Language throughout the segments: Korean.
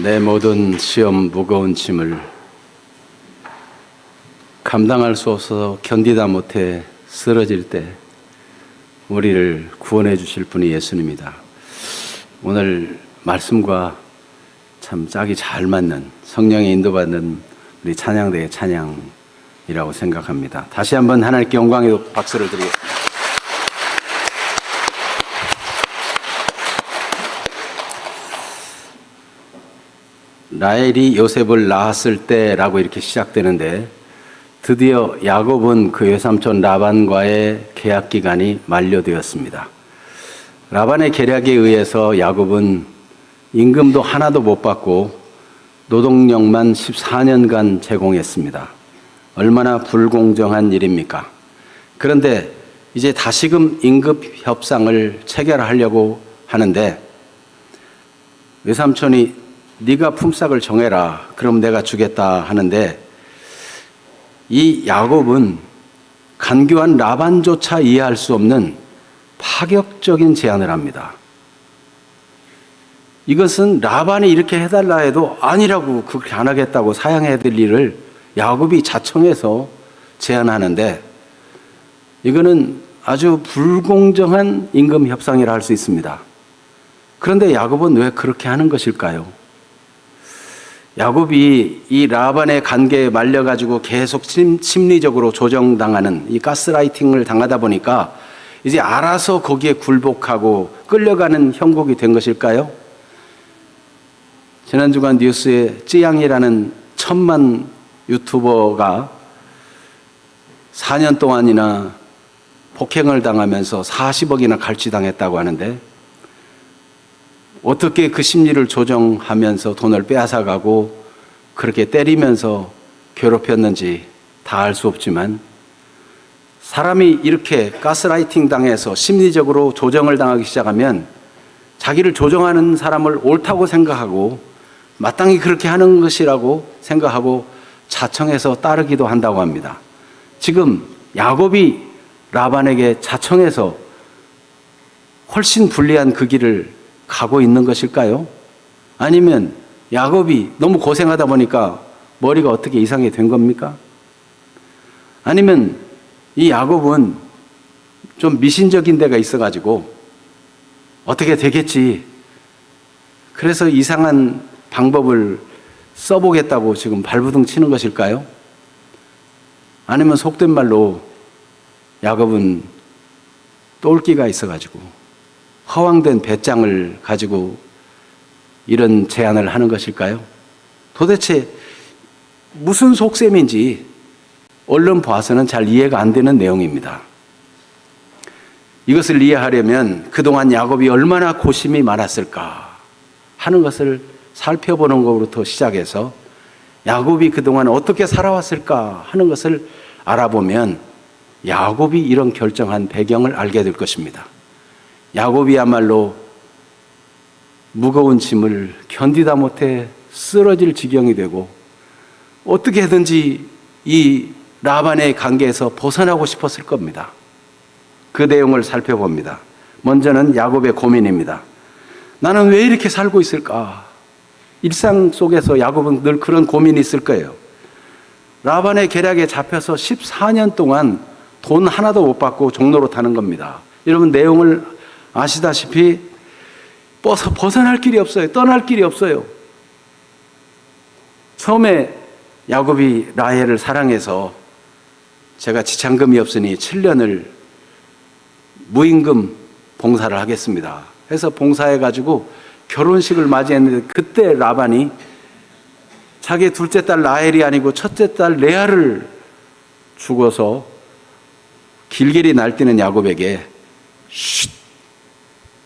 내 모든 시험 무거운 짐을 감당할 수 없어서 견디다 못해 쓰러질 때 우리를 구원해 주실 분이 예수님이다. 오늘 말씀과 참 짝이 잘 맞는 성령의 인도받는 우리 찬양대의 찬양이라고 생각합니다. 다시 한번 하나님께 영광의 박수를 드리겠습니다. 라헬이 요셉을 낳았을 때라고 이렇게 시작되는데 드디어 야곱은 그 외삼촌 라반과의 계약 기간이 만료되었습니다. 라반의 계략에 의해서 야곱은 임금도 하나도 못 받고 노동력만 14년간 제공했습니다. 얼마나 불공정한 일입니까? 그런데 이제 다시금 임금 협상을 체결하려고 하는데 외삼촌이 네가 품삯을 정해라. 그럼 내가 주겠다 하는데 이 야곱은 간교한 라반조차 이해할 수 없는 파격적인 제안을 합니다. 이것은 라반이 이렇게 해달라 해도 아니라고 그렇게 안 하겠다고 사양해야 될 일을 야곱이 자청해서 제안하는데 이거는 아주 불공정한 임금 협상이라 할 수 있습니다. 그런데 야곱은 왜 그렇게 하는 것일까요? 야곱이 이 라반의 관계에 말려가지고 계속 심리적으로 조정당하는 이 가스라이팅을 당하다 보니까 이제 알아서 거기에 굴복하고 끌려가는 형국이 된 것일까요? 지난 주간 뉴스에 찌양이라는 천만 유튜버가 4년 동안이나 폭행을 당하면서 40억이나 갈취당했다고 하는데 어떻게 그 심리를 조정하면서 돈을 빼앗아가고 그렇게 때리면서 괴롭혔는지 다 알 수 없지만 사람이 이렇게 가스라이팅 당해서 심리적으로 조정을 당하기 시작하면 자기를 조정하는 사람을 옳다고 생각하고 마땅히 그렇게 하는 것이라고 생각하고 자청해서 따르기도 한다고 합니다. 지금 야곱이 라반에게 자청해서 훨씬 불리한 그 길을 가고 있는 것일까요? 아니면 야곱이 너무 고생하다 보니까 머리가 어떻게 이상이 된 겁니까? 아니면 이 야곱은 좀 미신적인 데가 있어가지고 어떻게 되겠지. 그래서 이상한 방법을 써보겠다고 지금 발부둥 치는 것일까요? 아니면 속된 말로 야곱은 똘끼가 있어가지고 허황된 배짱을 가지고 이런 제안을 하는 것일까요? 도대체 무슨 속셈인지 얼른 봐서는 잘 이해가 안 되는 내용입니다. 이것을 이해하려면 그동안 야곱이 얼마나 고심이 많았을까 하는 것을 살펴보는 것부터 시작해서 야곱이 그동안 어떻게 살아왔을까 하는 것을 알아보면 야곱이 이런 결정한 배경을 알게 될 것입니다. 야곱이야말로 무거운 짐을 견디다 못해 쓰러질 지경이 되고 어떻게든지 이 라반의 관계에서 벗어나고 싶었을 겁니다. 그 내용을 살펴봅니다. 먼저는 야곱의 고민입니다. 나는 왜 이렇게 살고 있을까? 일상 속에서 야곱은 늘 그런 고민이 있을 거예요. 라반의 계략에 잡혀서 14년 동안 돈 하나도 못 받고 종로로 타는 겁니다. 여러분 내용을 아시다시피 벗어날 길이 없어요. 떠날 길이 없어요. 처음에 야곱이 라헬을 사랑해서 제가 지참금이 없으니 7년을 무임금 봉사를 하겠습니다. 해서 봉사해가지고 결혼식을 맞이했는데 그때 라반이 자기 둘째 딸 라헬이 아니고 첫째 딸 레아를 죽어서 길길이 날뛰는 야곱에게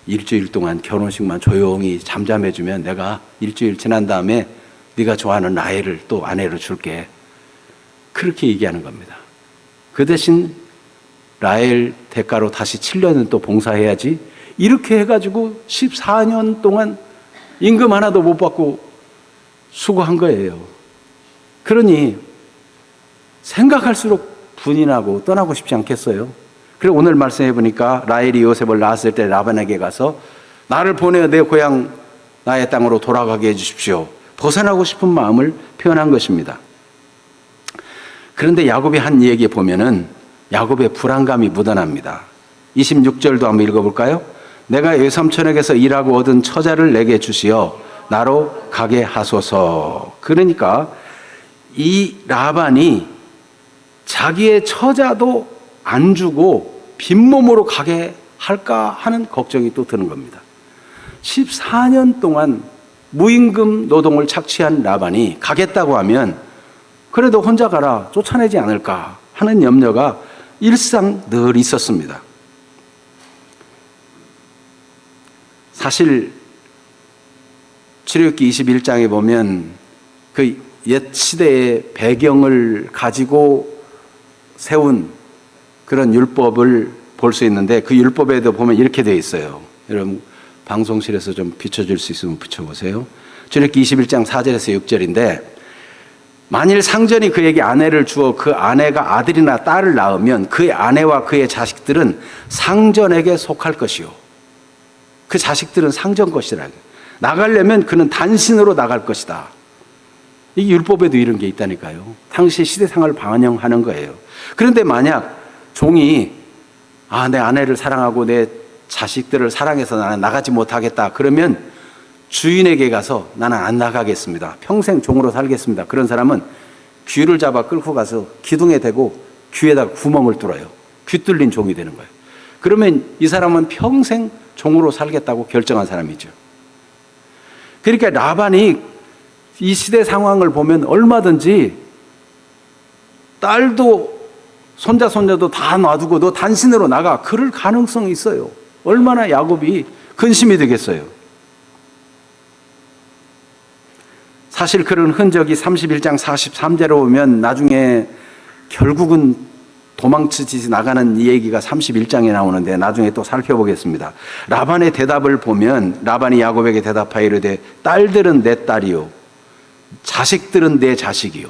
일주일 동안 결혼식만 조용히 잠잠해주면 내가 일주일 지난 다음에 네가 좋아하는 라헬을 또 아내로 줄게. 그렇게 얘기하는 겁니다. 그 대신 라헬 대가로 다시 7년은 또 봉사해야지. 이렇게 해가지고 14년 동안 임금 하나도 못 받고 수고한 거예요. 그러니 생각할수록 분이 나고 떠나고 싶지 않겠어요? 그리고 오늘 말씀해 보니까 라헬이 요셉을 낳았을 때 라반에게 가서 나를 보내어 내 고향 나의 땅으로 돌아가게 해 주십시오. 벗어나고 싶은 마음을 표현한 것입니다. 그런데 야곱이 한 얘기에 보면은 야곱의 불안감이 묻어납니다. 26절도 한번 읽어볼까요? 내가 외삼촌에게서 일하고 얻은 처자를 내게 주시어 나로 가게 하소서. 그러니까 이 라반이 자기의 처자도 안 주고 빈몸으로 가게 할까 하는 걱정이 또 드는 겁니다. 14년 동안 무임금 노동을 착취한 라반이 가겠다고 하면 그래도 혼자 가라, 쫓아내지 않을까 하는 염려가 일상 늘 있었습니다. 사실 출애굽기 21장에 보면 그 옛 시대의 배경을 가지고 세운 그런 율법을 볼 수 있는데 그 율법에도 보면 이렇게 되어 있어요. 여러분 방송실에서 좀 비춰줄 수 있으면 비춰보세요. 출애굽기 21장 4절에서 6절인데 만일 상전이 그에게 아내를 주어 그 아내가 아들이나 딸을 낳으면 그의 아내와 그의 자식들은 상전에게 속할 것이요. 그 자식들은 상전 것이라. 나가려면 그는 단신으로 나갈 것이다. 이 율법에도 이런 게 있다니까요. 당시 시대상을 반영하는 거예요. 그런데 만약 종이 내 아내를 사랑하고 내 자식들을 사랑해서 나는 나가지 못하겠다. 그러면 주인에게 가서 나는 안 나가겠습니다. 평생 종으로 살겠습니다. 그런 사람은 귀를 잡아 끌고 가서 기둥에 대고 귀에다 구멍을 뚫어요. 귀 뚫린 종이 되는 거예요. 그러면 이 사람은 평생 종으로 살겠다고 결정한 사람이죠. 그러니까 라반이 이 시대 상황을 보면 얼마든지 딸도 손자 손녀도 다 놔두고 너 단신으로 나가 그럴 가능성이 있어요. 얼마나 야곱이 근심이 되겠어요. 사실 그런 흔적이 31장 43절에 오면 나중에 결국은 도망치지 나가는 이 얘기가 31장에 나오는데 나중에 또 살펴보겠습니다. 라반의 대답을 보면 라반이 야곱에게 대답하여 이르되 딸들은 내 딸이요 자식들은 내 자식이요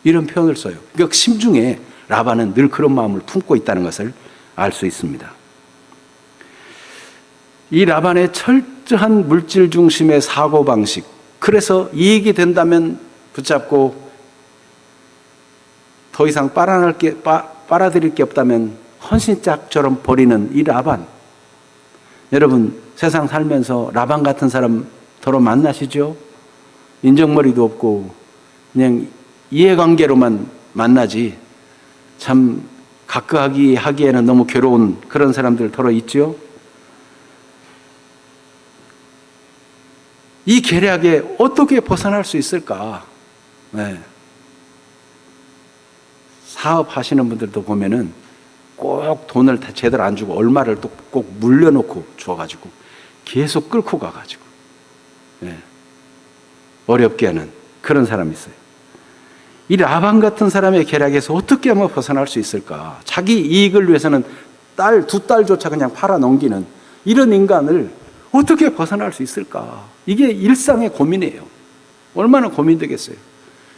이런 표현을 써요. 그러니까 심중에 라반은 늘 그런 마음을 품고 있다는 것을 알 수 있습니다. 이 라반의 철저한 물질 중심의 사고방식, 그래서 이익이 된다면 붙잡고 더 이상 빨아들일 게 없다면 헌신짝처럼 버리는 이 라반. 여러분 세상 살면서 라반 같은 사람 더러 만나시죠? 인정머리도 없고 그냥 이해관계로만 만나지 참 가까하기에는 너무 괴로운 그런 사람들 더러 있죠? 이 계략에 어떻게 벗어날 수 있을까? 네. 사업하시는 분들도 보면은 꼭 돈을 다 제대로 안 주고 얼마를 또 꼭 물려놓고 줘가지고 계속 끌고 가가지고 네. 어렵게 하는 그런 사람이 있어요. 이 라반 같은 사람의 계략에서 어떻게 하면 벗어날 수 있을까? 자기 이익을 위해서는 두 딸조차 그냥 팔아 넘기는 이런 인간을 어떻게 벗어날 수 있을까? 이게 일상의 고민이에요. 얼마나 고민되겠어요.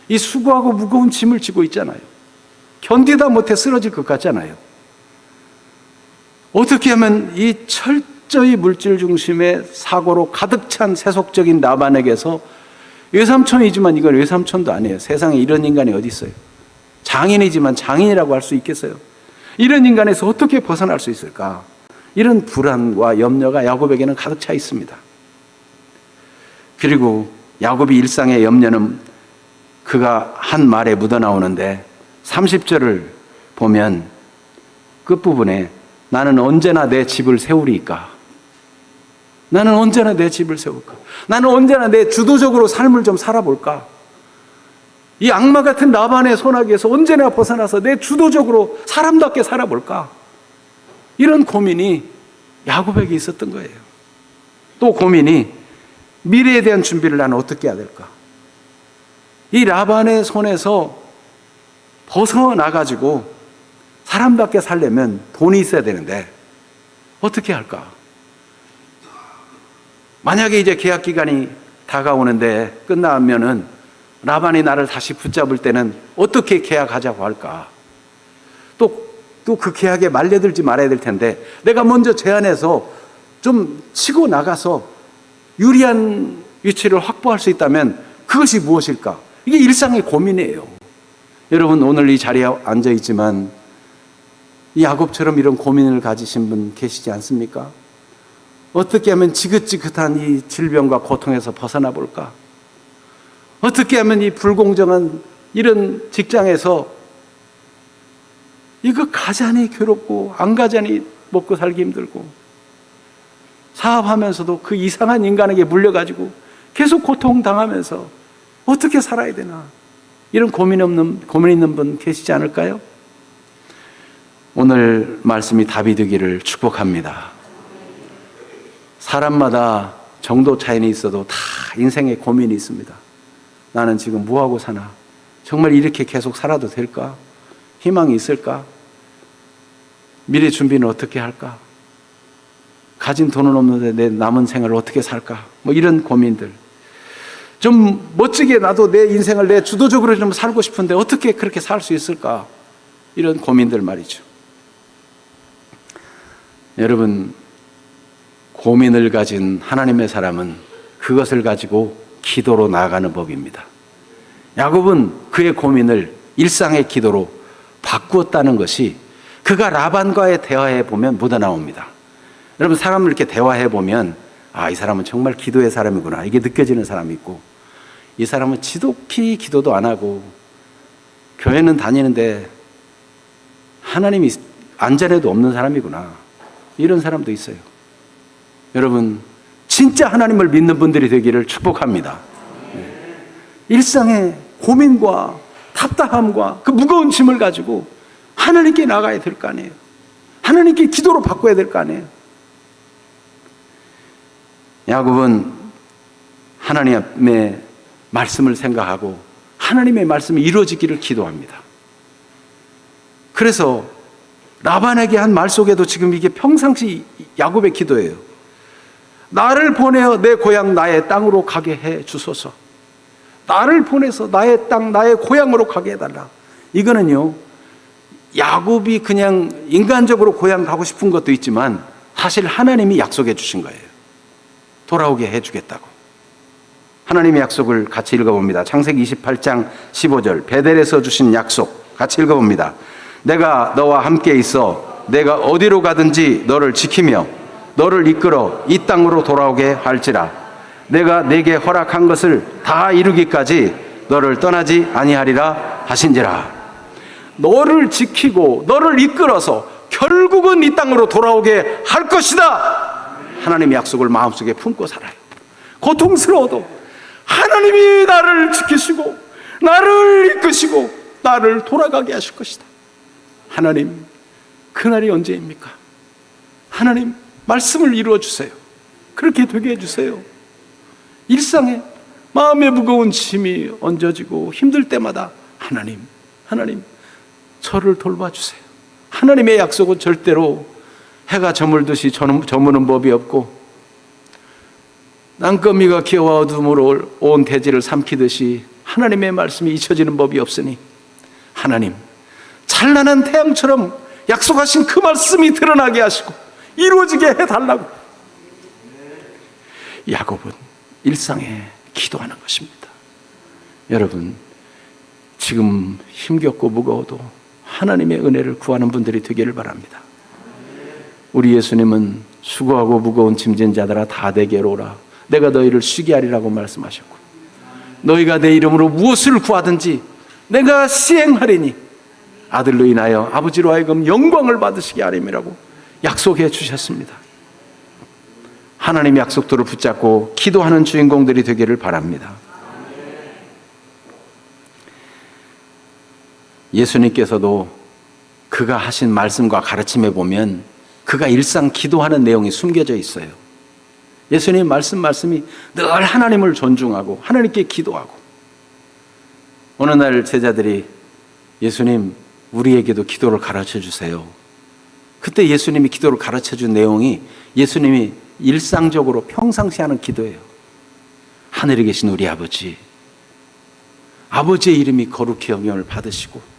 이 수고하고 무거운 짐을 지고 있잖아요. 견디다 못해 쓰러질 것 같잖아요. 어떻게 하면 이 철저히 물질 중심의 사고로 가득 찬 세속적인 라반에게서 외삼촌이지만 이건 외삼촌도 아니에요. 세상에 이런 인간이 어디 있어요? 장인이지만 장인이라고 할 수 있겠어요? 이런 인간에서 어떻게 벗어날 수 있을까? 이런 불안과 염려가 야곱에게는 가득 차 있습니다. 그리고 야곱의 일상의 염려는 그가 한 말에 묻어나오는데 30절을 보면 끝부분에 나는 언제나 내 집을 세우리이까? 나는 언제나 내 집을 세울까? 나는 언제나 내 주도적으로 삶을 좀 살아볼까? 이 악마 같은 라반의 손아귀에서 언제나 벗어나서 내 주도적으로 사람답게 살아볼까? 이런 고민이 야곱에게 있었던 거예요. 또 고민이 미래에 대한 준비를 나는 어떻게 해야 될까? 이 라반의 손에서 벗어나가지고 사람답게 살려면 돈이 있어야 되는데 어떻게 할까? 만약에 이제 계약 기간이 다가오는데 끝나면은 라반이 나를 다시 붙잡을 때는 어떻게 계약하자고 할까? 또 그 계약에 말려들지 말아야 될 텐데 내가 먼저 제안해서 좀 치고 나가서 유리한 위치를 확보할 수 있다면 그것이 무엇일까? 이게 일상의 고민이에요. 여러분, 오늘 이 자리에 앉아 있지만 야곱처럼 이런 고민을 가지신 분 계시지 않습니까? 어떻게 하면 지긋지긋한 이 질병과 고통에서 벗어나 볼까? 어떻게 하면 이 불공정한 이런 직장에서 이거 가자니 괴롭고 안 가자니 먹고 살기 힘들고 사업하면서도 그 이상한 인간에게 물려가지고 계속 고통당하면서 어떻게 살아야 되나? 이런 고민 있는 분 계시지 않을까요? 오늘 말씀이 답이 되기를 축복합니다. 사람마다 정도 차이는 있어도 다 인생에 고민이 있습니다. 나는 지금 뭐하고 사나? 정말 이렇게 계속 살아도 될까? 희망이 있을까? 미래 준비는 어떻게 할까? 가진 돈은 없는데 내 남은 생활을 어떻게 살까? 뭐 이런 고민들. 좀 멋지게 나도 내 인생을 내 주도적으로 좀 살고 싶은데 어떻게 그렇게 살 수 있을까? 이런 고민들 말이죠. 여러분, 고민을 가진 하나님의 사람은 그것을 가지고 기도로 나아가는 법입니다. 야곱은 그의 고민을 일상의 기도로 바꾸었다는 것이 그가 라반과의 대화에 보면 묻어나옵니다. 여러분, 사람을 이렇게 대화해 보면 이 사람은 정말 기도의 사람이구나, 이게 느껴지는 사람이 있고, 이 사람은 지독히 기도도 안 하고 교회는 다니는데 하나님이 안전에도 없는 사람이구나, 이런 사람도 있어요. 여러분, 진짜 하나님을 믿는 분들이 되기를 축복합니다. 일상의 고민과 답답함과 그 무거운 짐을 가지고 하나님께 나가야 될 거 아니에요. 하나님께 기도로 바꿔야 될 거 아니에요. 야곱은 하나님의 말씀을 생각하고 하나님의 말씀이 이루어지기를 기도합니다. 그래서 라반에게 한 말 속에도 지금 이게 평상시 야곱의 기도예요. 나를 보내어 내 고향 나의 땅으로 가게 해 주소서. 나를 보내서 나의 땅 나의 고향으로 가게 해달라. 이거는요, 야곱이 그냥 인간적으로 고향 가고 싶은 것도 있지만 사실 하나님이 약속해 주신 거예요. 돌아오게 해주겠다고. 하나님의 약속을 같이 읽어봅니다. 창세기 28장 15절, 베델에서 주신 약속 같이 읽어봅니다. 내가 너와 함께 있어 내가 어디로 가든지 너를 지키며 너를 이끌어 이 땅으로 돌아오게 할지라. 내가 네게 허락한 것을 다 이루기까지 너를 떠나지 아니하리라 하신지라. 너를 지키고 너를 이끌어서 결국은 이 땅으로 돌아오게 할 것이다. 하나님의 약속을 마음속에 품고 살아요. 고통스러워도 하나님이 나를 지키시고 나를 이끄시고 나를 돌아가게 하실 것이다. 하나님, 그날이 언제입니까? 하나님, 말씀을 이루어 주세요. 그렇게 되게 해주세요. 일상에 마음에 무거운 짐이 얹어지고 힘들 때마다 하나님, 저를 돌봐주세요. 하나님의 약속은 절대로 해가 저물듯이 저무는 법이 없고 땅거미가 기어와 어둠으로 온 대지를 삼키듯이 하나님의 말씀이 잊혀지는 법이 없으니 하나님, 찬란한 태양처럼 약속하신 그 말씀이 드러나게 하시고 이루어지게 해달라고. 야곱은 일상에 기도하는 것입니다. 여러분, 지금 힘겹고 무거워도 하나님의 은혜를 구하는 분들이 되기를 바랍니다. 우리 예수님은 수고하고 무거운 짐진 자들아 다 내게로 오라, 내가 너희를 쉬게 하리라고 말씀하셨고, 너희가 내 이름으로 무엇을 구하든지 내가 시행하리니 아들로 인하여 아버지로 하여금 영광을 받으시게 하림이라고 약속해 주셨습니다. 하나님의 약속들을 붙잡고 기도하는 주인공들이 되기를 바랍니다. 예수님께서도 그가 하신 말씀과 가르침에 보면 그가 일상 기도하는 내용이 숨겨져 있어요. 예수님 말씀이 늘 하나님을 존중하고 하나님께 기도하고, 어느 날 제자들이 예수님, 우리에게도 기도를 가르쳐 주세요. 그때 예수님이 기도를 가르쳐 준 내용이 예수님이 일상적으로 평상시 하는 기도예요. 하늘에 계신 우리 아버지, 아버지의 이름이 거룩히 영광을 받으시고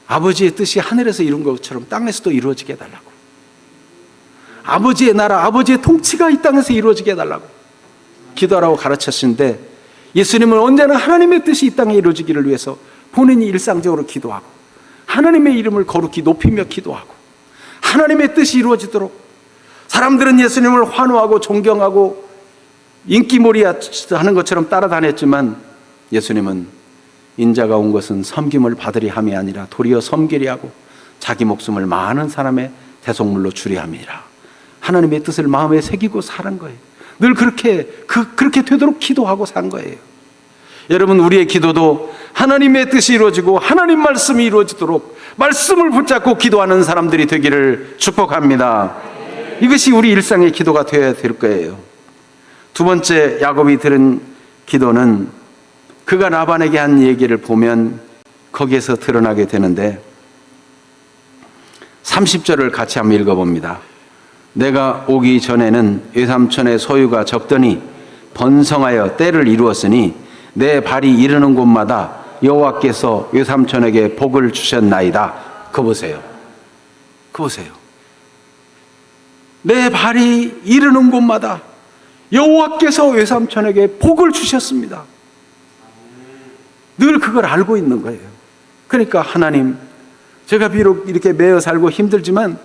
아버지의 뜻이 하늘에서 이룬 것처럼 땅에서도 이루어지게 해달라고. 아버지의 나라, 아버지의 통치가 이 땅에서 이루어지게 해달라고 기도하라고 가르쳤는데, 예수님은 언제나 하나님의 뜻이 이 땅에 이루어지기를 위해서 본인이 일상적으로 기도하고 하나님의 이름을 거룩히 높이며 기도하고 하나님의 뜻이 이루어지도록, 사람들은 예수님을 환호하고 존경하고 인기몰이야 하는 것처럼 따라다녔지만 예수님은 인자가 온 것은 섬김을 받으리 함이 아니라 도리어 섬기리 하고 자기 목숨을 많은 사람의 대속물로 주리 함이라. 하나님의 뜻을 마음에 새기고 사는 거예요. 늘 그렇게 되도록 기도하고 산 거예요. 여러분, 우리의 기도도 하나님의 뜻이 이루어지고 하나님 말씀이 이루어지도록 말씀을 붙잡고 기도하는 사람들이 되기를 축복합니다. 이것이 우리 일상의 기도가 되어야 될 거예요. 두 번째, 야곱이 들은 기도는 그가 라반에게 한 얘기를 보면 거기에서 드러나게 되는데, 30절을 같이 한번 읽어봅니다. 내가 오기 전에는 외삼촌의 소유가 적더니 번성하여 때를 이루었으니 내 발이 이르는 곳마다 여호와께서 외삼촌에게 복을 주셨나이다. 그거 보세요. 그거 보세요. 내 발이 이르는 곳마다 여호와께서 외삼촌에게 복을 주셨습니다. 늘 그걸 알고 있는 거예요. 그러니까 하나님, 제가 비록 이렇게 매여 살고 힘들지만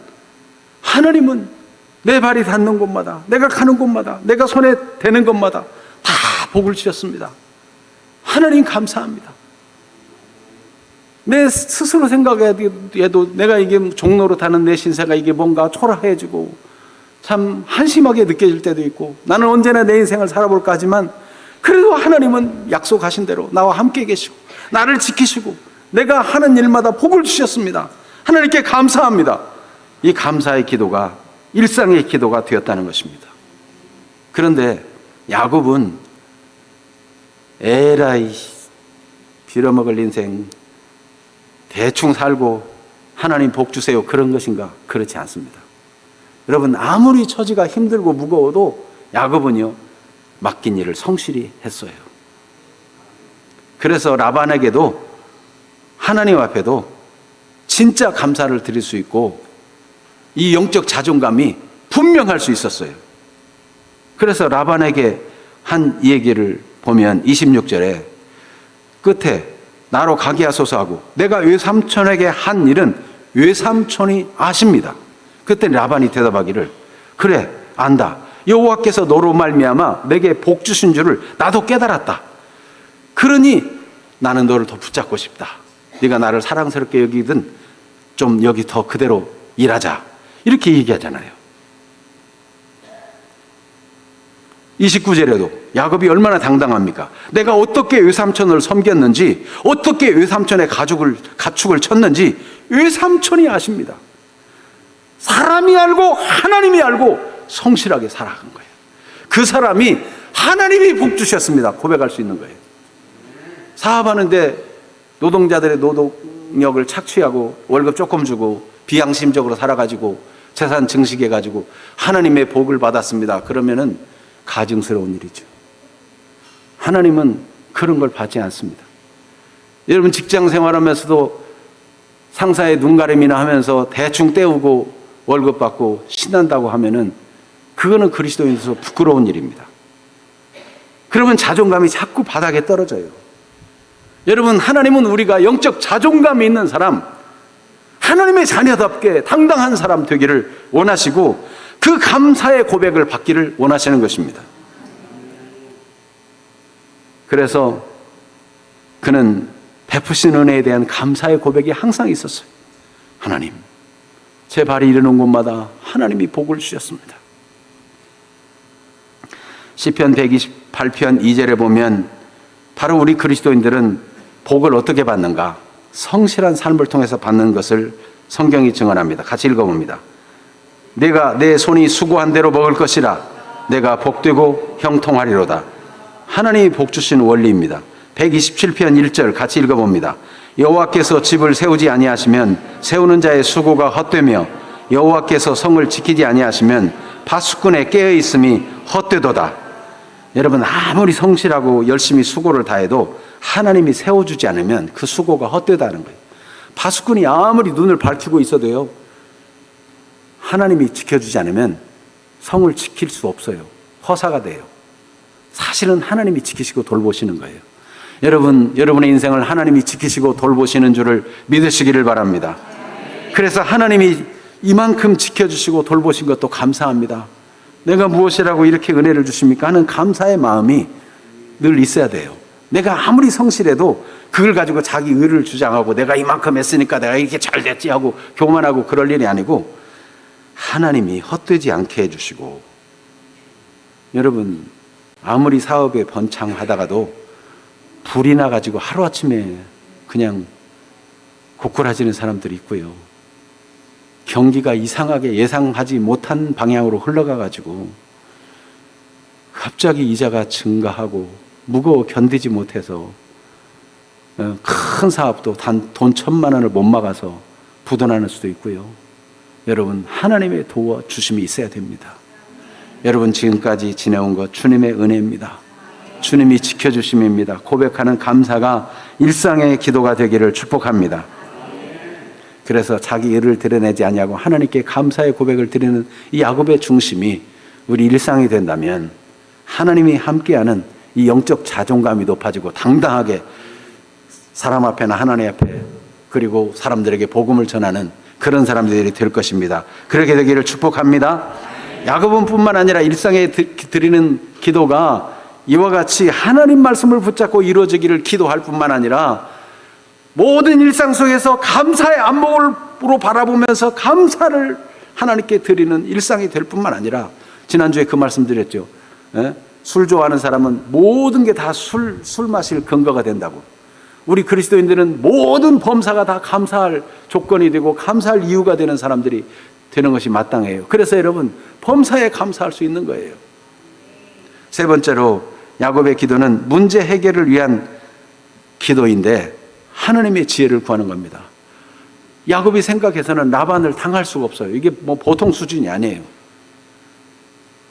하나님은 내 발이 닿는 곳마다, 내가 가는 곳마다, 내가 손에 대는 곳마다 다 복을 주셨습니다. 하나님 감사합니다. 내 스스로 생각해도 내가 이게 종로로 타는 내 신세가 이게 뭔가 초라해지고 참 한심하게 느껴질 때도 있고, 나는 언제나 내 인생을 살아볼까 하지만 그래도 하나님은 약속하신 대로 나와 함께 계시고 나를 지키시고 내가 하는 일마다 복을 주셨습니다. 하나님께 감사합니다. 이 감사의 기도가 일상의 기도가 되었다는 것입니다. 그런데 야곱은 에라이 빌어먹을 인생 대충 살고 하나님 복 주세요 그런 것인가? 그렇지 않습니다. 여러분, 아무리 처지가 힘들고 무거워도 야곱은요 맡긴 일을 성실히 했어요. 그래서 라반에게도 하나님 앞에도 진짜 감사를 드릴 수 있고 이 영적 자존감이 분명할 수 있었어요. 그래서 라반에게 한 얘기를 보면 26절에 끝에 나로 가게 하소서 하고 내가 외삼촌에게 한 일은 외삼촌이 아십니다. 그때 라반이 대답하기를 그래 안다. 여호와께서 너로 말미암아 내게 복 주신 줄을 나도 깨달았다. 그러니 나는 너를 더 붙잡고 싶다. 네가 나를 사랑스럽게 여기든 좀 여기 더 그대로 일하자. 이렇게 얘기하잖아요. 29절에도 야곱이 얼마나 당당합니까? 내가 어떻게 외삼촌을 섬겼는지, 어떻게 외삼촌의 가축을 쳤는지 외삼촌이 아십니다. 사람이 알고 하나님이 알고 성실하게 살아간 거예요. 그 사람이 하나님이 복 주셨습니다. 고백할 수 있는 거예요. 사업하는데 노동자들의 노동력을 착취하고 월급 조금 주고 비양심적으로 살아가지고 재산 증식해가지고 하나님의 복을 받았습니다. 그러면은 가증스러운 일이죠. 하나님은 그런 걸 받지 않습니다. 여러분, 직장 생활하면서도 상사의 눈가림이나 하면서 대충 때우고 월급 받고 신난다고 하면은 그거는 그리스도인으로서 부끄러운 일입니다. 그러면 자존감이 자꾸 바닥에 떨어져요. 여러분, 하나님은 우리가 영적 자존감이 있는 사람, 하나님의 자녀답게 당당한 사람 되기를 원하시고 그 감사의 고백을 받기를 원하시는 것입니다. 그래서 그는 베푸신 은혜에 대한 감사의 고백이 항상 있었어요. 하나님, 제 발이 이르는 곳마다 하나님이 복을 주셨습니다. 시편 128편 2절에 보면 바로 우리 그리스도인들은 복을 어떻게 받는가? 성실한 삶을 통해서 받는 것을 성경이 증언합니다. 같이 읽어봅니다. 내가 내 손이 수고한 대로 먹을 것이라 내가 복되고 형통하리로다. 하나님이 복 주신 원리입니다. 127편 1절 같이 읽어봅니다. 여호와께서 집을 세우지 아니하시면 세우는 자의 수고가 헛되며 여호와께서 성을 지키지 아니하시면 파수꾼의 깨어 있음이 헛되도다. 여러분, 아무리 성실하고 열심히 수고를 다해도 하나님이 세워주지 않으면 그 수고가 헛되다는 거예요. 파수꾼이 아무리 눈을 밝히고 있어도요, 하나님이 지켜주지 않으면 성을 지킬 수 없어요. 허사가 돼요. 사실은 하나님이 지키시고 돌보시는 거예요. 여러분, 여러분의 인생을 하나님이 지키시고 돌보시는 줄을 믿으시기를 바랍니다. 그래서 하나님이 이만큼 지켜주시고 돌보신 것도 감사합니다. 내가 무엇이라고 이렇게 은혜를 주십니까? 하는 감사의 마음이 늘 있어야 돼요. 내가 아무리 성실해도 그걸 가지고 자기 의를 주장하고 내가 이만큼 했으니까 내가 이렇게 잘 됐지 하고 교만하고 그럴 일이 아니고, 하나님이 헛되지 않게 해주시고, 여러분, 아무리 사업에 번창하다가도 불이 나가지고 하루아침에 그냥 고꾸라지는 사람들이 있고요. 경기가 이상하게 예상하지 못한 방향으로 흘러가가지고 갑자기 이자가 증가하고 무거워 견디지 못해서 큰 사업도 단 돈 1,000만 원을 못 막아서 부도나는 수도 있고요. 여러분, 하나님의 도와주심이 있어야 됩니다. 여러분, 지금까지 지내온 것 주님의 은혜입니다. 주님이 지켜주심입니다. 고백하는 감사가 일상의 기도가 되기를 축복합니다. 그래서 자기 일을 드러내지 아니하고 하나님께 감사의 고백을 드리는 이 야곱의 중심이 우리 일상이 된다면 하나님이 함께하는 이 영적 자존감이 높아지고 당당하게 사람 앞에나 하나님 앞에 그리고 사람들에게 복음을 전하는 그런 사람들이 될 것입니다. 그렇게 되기를 축복합니다. 야곱은 뿐만 아니라 일상에 드리는 기도가 이와 같이 하나님 말씀을 붙잡고 이루어지기를 기도할 뿐만 아니라 모든 일상 속에서 감사의 안목으로 바라보면서 감사를 하나님께 드리는 일상이 될 뿐만 아니라, 지난주에 그 말씀 드렸죠. 술 좋아하는 사람은 모든 게 다 술 마실 근거가 된다고. 우리 그리스도인들은 모든 범사가 다 감사할 조건이 되고 감사할 이유가 되는 사람들이 되는 것이 마땅해요. 그래서 여러분, 범사에 감사할 수 있는 거예요. 세 번째로 야곱의 기도는 문제 해결을 위한 기도인데 하나님의 지혜를 구하는 겁니다. 야곱이 생각해서는 라반을 당할 수가 없어요. 이게 뭐 보통 수준이 아니에요.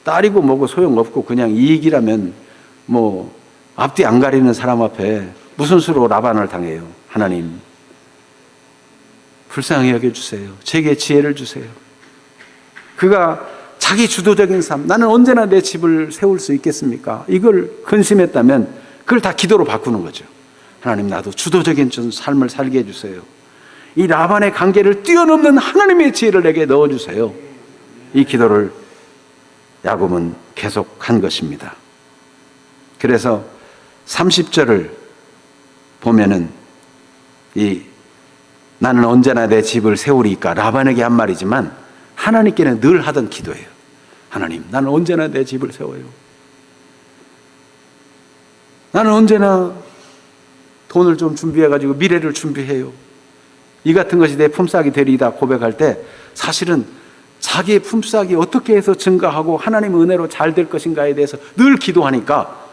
딸이고 뭐고 소용없고 그냥 이익이라면 뭐 앞뒤 안 가리는 사람 앞에 무슨 수로 라반을 당해요. 하나님, 불쌍히 여겨주세요. 제게 지혜를 주세요. 그가 자기 주도적인 삶, 나는 언제나 내 집을 세울 수 있겠습니까? 이걸 근심했다면 그걸 다 기도로 바꾸는 거죠. 하나님, 나도 주도적인 삶을 살게 해주세요. 이 라반의 관계를 뛰어넘는 하나님의 지혜를 내게 넣어주세요. 이 기도를 야곱은 계속한 것입니다. 그래서 30절을 보면은 나는 언제나 내 집을 세우리까, 라반에게 한 말이지만 하나님께는 늘 하던 기도예요. 하나님, 나는 언제나 내 집을 세워요. 나는 언제나 돈을 좀 준비해가지고 미래를 준비해요. 이 같은 것이 내 품삯이 되리이다 고백할 때 사실은 자기의 품삯이 어떻게 해서 증가하고 하나님의 은혜로 잘 될 것인가에 대해서 늘 기도하니까,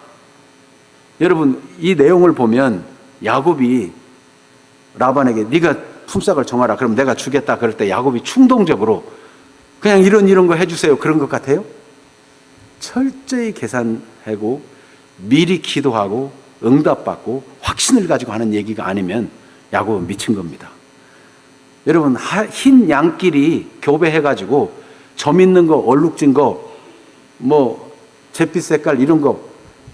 여러분, 이 내용을 보면 야곱이 라반에게 네가 품삯을 정하라, 그럼 내가 주겠다 그럴 때 야곱이 충동적으로 그냥 이런 거 해주세요 그런 것 같아요? 철저히 계산하고 미리 기도하고 응답받고 확신을 가지고 하는 얘기가 아니면 야곱은 미친 겁니다. 여러분, 흰 양끼리 교배해가지고 점 있는 거, 얼룩진 거, 뭐 잿빛 색깔 이런 거,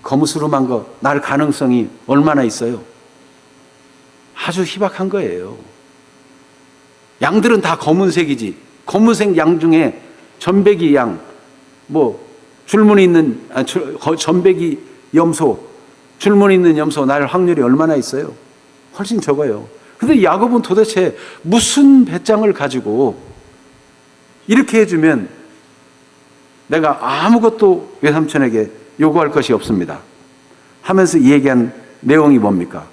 거무스름한 거 날 가능성이 얼마나 있어요? 아주 희박한 거예요. 양들은 다 검은색이지. 검은색 양 중에 전배기 양, 뭐 줄무늬 있는 전배기 염소, 줄무늬 있는 염소 날 확률이 얼마나 있어요? 훨씬 적어요. 근데 야곱은 도대체 무슨 배짱을 가지고 이렇게 해주면 내가 아무것도 외삼촌에게 요구할 것이 없습니다 하면서 이 얘기한 내용이 뭡니까?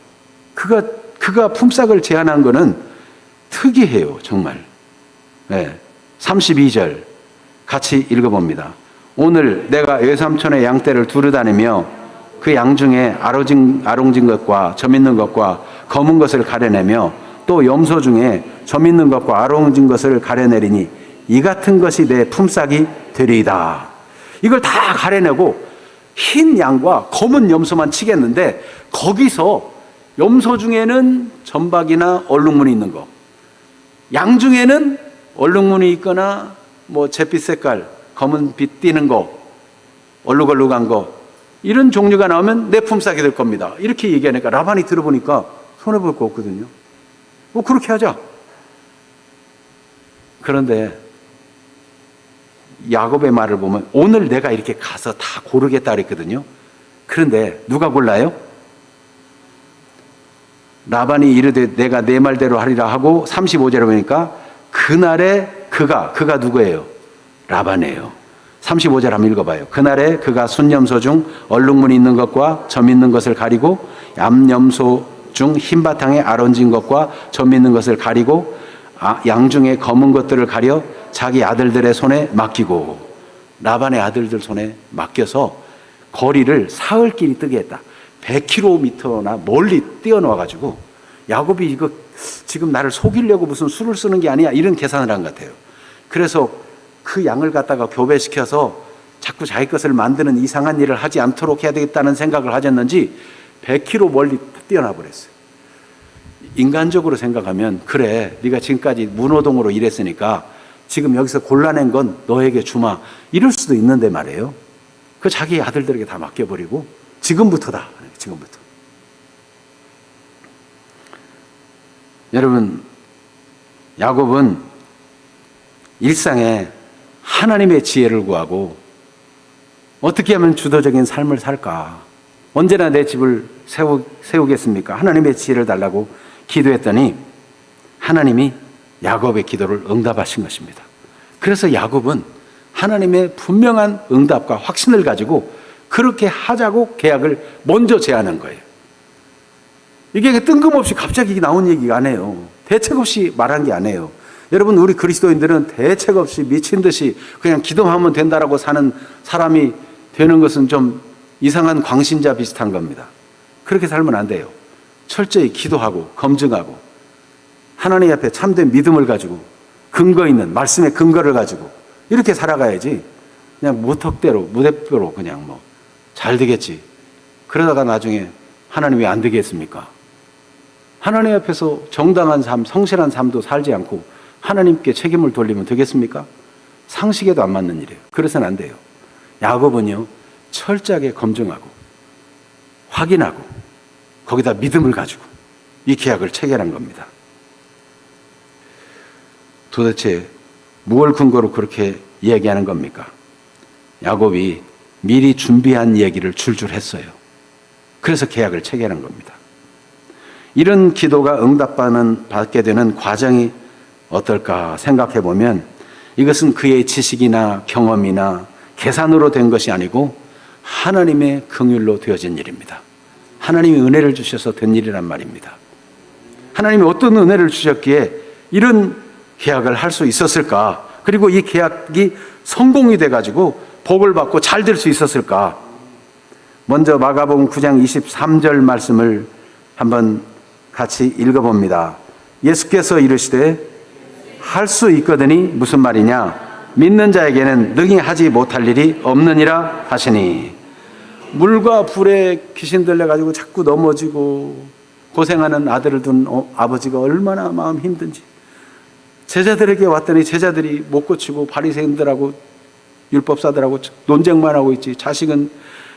그가 품삯을 제안한 거는 특이해요, 정말. 네. 32절 같이 읽어봅니다. 오늘 내가 외삼촌의 양떼를 두루다니며 그 양 중에 아롱진 것과 점 있는 것과 검은 것을 가려내며 또 염소 중에 점 있는 것과 아롱진 것을 가려내리니 이 같은 것이 내 품삯이 되리이다. 이걸 다 가려내고 흰 양과 검은 염소만 치겠는데 거기서 염소 중에는 점박이나 얼룩무늬 있는 거, 양 중에는 얼룩무늬 있거나 뭐 잿빛 색깔, 검은 빛 띠는 거, 얼룩얼룩한 거, 이런 종류가 나오면 내 품삯이 될 겁니다. 이렇게 얘기하니까 라반이 들어보니까 손해볼 거 없거든요. 그렇게 하자. 그런데 야곱의 말을 보면 오늘 내가 이렇게 가서 다 고르겠다 그랬거든요. 그런데 누가 골라요? 라반이 이르되 내가 내 말대로 하리라 하고 35절에 보니까 그날에 그가 누구예요? 라반이에요. 35절 한번 읽어봐요. 그날에 그가 순염소 중 얼룩무늬 있는 것과 점 있는 것을 가리고 암염소 중 흰 바탕에 아론진 것과 점 있는 것을 가리고 양 중에 검은 것들을 가려 자기 아들들의 손에 맡기고, 라반의 아들들 손에 맡겨서 거리를 사흘길이 뜨게 했다. 100km나 멀리 뛰어놓아가지고 야곱이 이거 지금 나를 속이려고 무슨 수를 쓰는 게 아니야, 이런 계산을 한 것 같아요. 그래서 그 양을 갖다가 교배시켜서 자꾸 자기 것을 만드는 이상한 일을 하지 않도록 해야 되겠다는 생각을 하셨는지 100km 멀리 뛰어나 버렸어요. 인간적으로 생각하면 그래, 네가 지금까지 문호동으로 일했으니까 지금 여기서 골라낸 건 너에게 주마, 이럴 수도 있는데 말이에요. 그 자기 아들들에게 다 맡겨버리고 지금부터다. 지금부터. 여러분, 야곱은 일상에 하나님의 지혜를 구하고 어떻게 하면 주도적인 삶을 살까? 언제나 내 집을 세우겠습니까? 하나님의 지혜를 달라고 기도했더니 하나님이 야곱의 기도를 응답하신 것입니다. 그래서 야곱은 하나님의 분명한 응답과 확신을 가지고 그렇게 하자고 계약을 먼저 제안한 거예요. 이게 뜬금없이 갑자기 나온 얘기가 아니에요. 대책 없이 말한 게 아니에요. 여러분, 우리 그리스도인들은 대책 없이 미친 듯이 그냥 기도하면 된다라고 사는 사람이 되는 것은 좀 이상한 광신자 비슷한 겁니다. 그렇게 살면 안 돼요. 철저히 기도하고 검증하고 하나님 앞에 참된 믿음을 가지고 근거 있는 말씀의 근거를 가지고 이렇게 살아가야지, 그냥 무턱대로 무대표로 그냥 뭐 잘 되겠지, 그러다가 나중에 하나님 왜 안 되겠습니까? 하나님 앞에서 정당한 삶, 성실한 삶도 살지 않고 하나님께 책임을 돌리면 되겠습니까? 상식에도 안 맞는 일이에요. 그래서는 안 돼요. 야곱은요, 철저하게 검증하고 확인하고 거기다 믿음을 가지고 이 계약을 체결한 겁니다. 도대체 무엇을 근거로 그렇게 이야기하는 겁니까? 야곱이 미리 준비한 얘기를 줄줄 했어요. 그래서 계약을 체결한 겁니다. 이런 기도가 응답받게 되는 과정이 어떨까 생각해 보면 이것은 그의 지식이나 경험이나 계산으로 된 것이 아니고 하나님의 긍휼로 되어진 일입니다. 하나님이 은혜를 주셔서 된 일이란 말입니다. 하나님이 어떤 은혜를 주셨기에 이런 계약을 할 수 있었을까? 그리고 이 계약이 성공이 돼가지고 복을 받고 잘 될 수 있었을까? 먼저 마가복음 9장 23절 말씀을 한번 같이 읽어봅니다. 예수께서 이르시되 할 수 있거든이 무슨 말이냐? 믿는 자에게는 능히 하지 못할 일이 없느니라 하시니. 물과 불에 귀신 들려가지고 자꾸 넘어지고 고생하는 아들을 둔 아버지가 얼마나 마음 힘든지, 제자들에게 왔더니 제자들이 못 고치고 바리새인들하고 율법사들하고 논쟁만 하고 있지, 자식은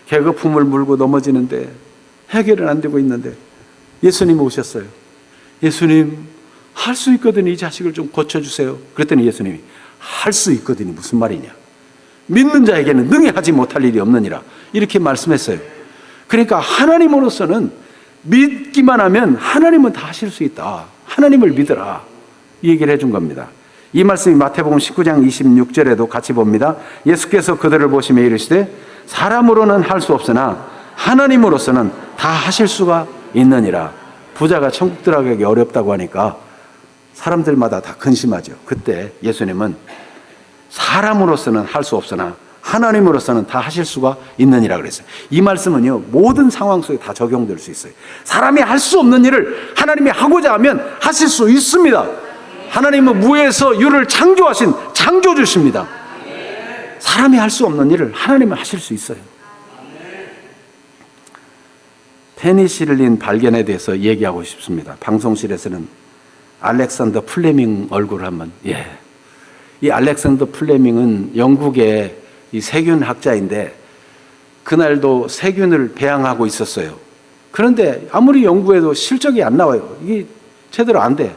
계급품을 물고 넘어지는데 해결은 안 되고 있는데 예수님 오셨어요. 예수님, 할 수 있거든요, 이 자식을 좀 고쳐주세요. 그랬더니 예수님이 할 수 있거든요 무슨 말이냐? 믿는 자에게는 능히 하지 못할 일이 없느니라, 이렇게 말씀했어요. 그러니까 하나님으로서는 믿기만 하면 하나님은 다 하실 수 있다, 하나님을 믿으라, 이 얘기를 해준 겁니다. 이 말씀이 마태복음 19장 26절에도 같이 봅니다. 예수께서 그들을 보시며 이르시되 사람으로는 할 수 없으나 하나님으로서는 다 하실 수가 있느니라. 부자가 천국 들어가기 어렵다고 하니까 사람들마다 다 근심하죠. 그때 예수님은 사람으로서는 할 수 없으나 하나님으로서는 다 하실 수가 있느니라 그랬어요. 이 말씀은요, 모든 상황 속에 다 적용될 수 있어요. 사람이 할 수 없는 일을 하나님이 하고자 하면 하실 수 있습니다. 하나님은 무에서 유를 창조하신 창조주십니다. 사람이 할 수 없는 일을 하나님은 하실 수 있어요. 페니실린 발견에 대해서 얘기하고 싶습니다. 방송실에서는 알렉산더 플레밍 얼굴을 한번, 이 알렉산더 플레밍은 영국의 이 세균 학자인데 그날도 세균을 배양하고 있었어요. 그런데 아무리 연구해도 실적이 안 나와요. 이게 제대로 안 돼.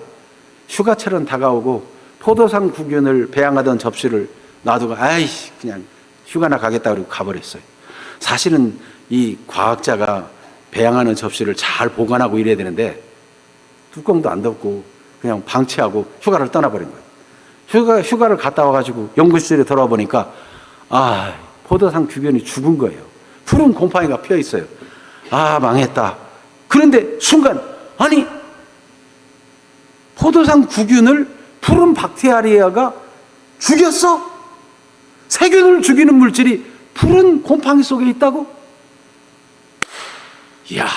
휴가철은 다가오고 포도상 구균을 배양하던 접시를 놔두고 아이씨 그냥 휴가나 가겠다 그러고 가버렸어요. 사실은 이 과학자가 배양하는 접시를 잘 보관하고 이래야 되는데 뚜껑도 안 덮고 그냥 방치하고 휴가를 떠나버린 거예요. 휴가를 갔다 와가지고 연구실에 돌아와 보니까 포도상 구균이 죽은 거예요. 푸른 곰팡이가 피어 있어요. 망했다. 그런데 순간 아니 포도상 구균을 푸른 박테리아가 죽였어? 세균을 죽이는 물질이 푸른 곰팡이 속에 있다고? 이야,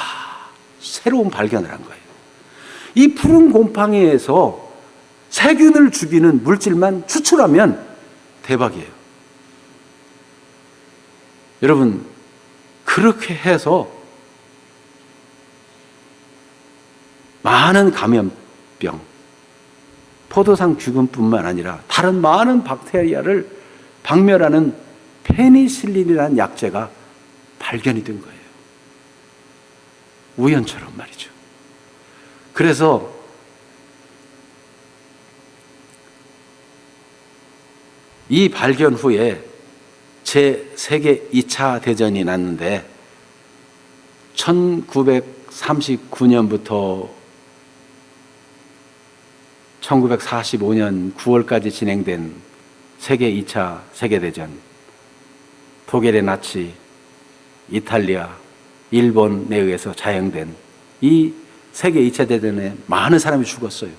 새로운 발견을 한 거예요. 이 푸른 곰팡이에서 세균을 죽이는 물질만 추출하면 대박이에요. 여러분, 그렇게 해서 많은 감염병, 포도상 구균뿐만 아니라 다른 많은 박테리아를 박멸하는 페니실린이라는 약재가 발견이 된 거예요. 우연처럼 말이죠. 그래서 이 발견 후에 제2차 세계 대전이 났는데 1939년부터 1945년 9월까지 진행된 세계 2차 세계대전, 독일의 나치, 이탈리아, 일본에 의해서 자행된 이 세계 2차 대전에 많은 사람이 죽었어요.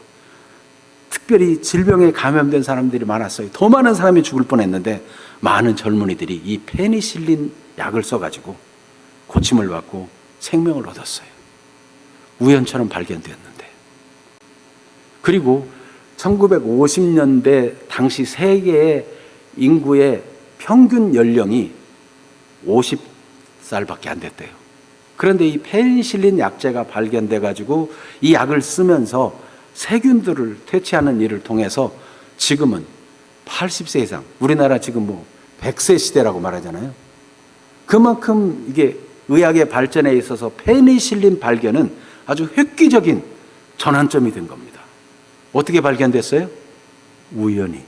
특별히 질병에 감염된 사람들이 많았어요. 더 많은 사람이 죽을 뻔했는데 많은 젊은이들이 이 페니실린 약을 써가지고 고침을 받고 생명을 얻었어요. 우연처럼 발견되었는데. 그리고 1950년대 당시 세계의 인구의 평균 연령이 50살밖에 안 됐대요. 그런데 이 페니실린 약재가 발견돼 가지고 이 약을 쓰면서 세균들을 퇴치하는 일을 통해서 지금은 80세 이상, 우리나라 지금 100세 시대라고 말하잖아요. 그만큼 이게 의학의 발전에 있어서 페니실린 발견은 아주 획기적인 전환점이 된 겁니다. 어떻게 발견됐어요? 우연히.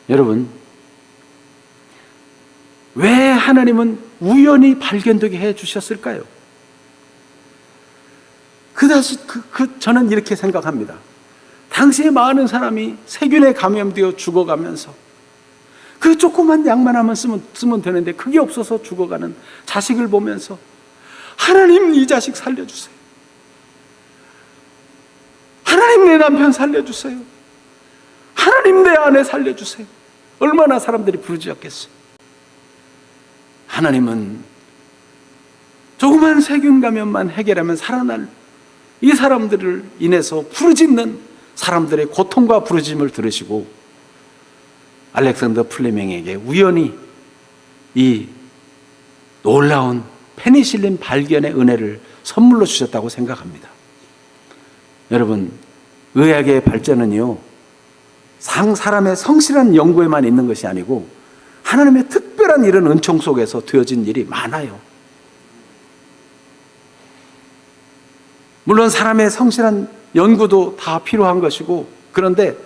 여러분, 왜 하나님은 우연히 발견되게 해 주셨을까요? 저는 이렇게 생각합니다. 당시에 많은 사람이 세균에 감염되어 죽어가면서 그 조그만 약만 하면 쓰면 되는데 그게 없어서 죽어가는 자식을 보면서 하나님 이 자식 살려주세요. 하나님 내 남편 살려주세요. 하나님 내 아내 살려주세요. 얼마나 사람들이 부르짖었겠어요. 하나님은 조그만 세균 감염만 해결하면 살아날 이 사람들을 인해서 부르짖는 사람들의 고통과 부르짖음을 들으시고 알렉산더 플레밍에게 우연히 이 놀라운 페니실린 발견의 은혜를 선물로 주셨다고 생각합니다. 여러분, 의학의 발전은요, 사람의 성실한 연구에만 있는 것이 아니고 하나님의 특별한 이런 은총 속에서 되어진 일이 많아요. 물론 사람의 성실한 연구도 다 필요한 것이고, 그런데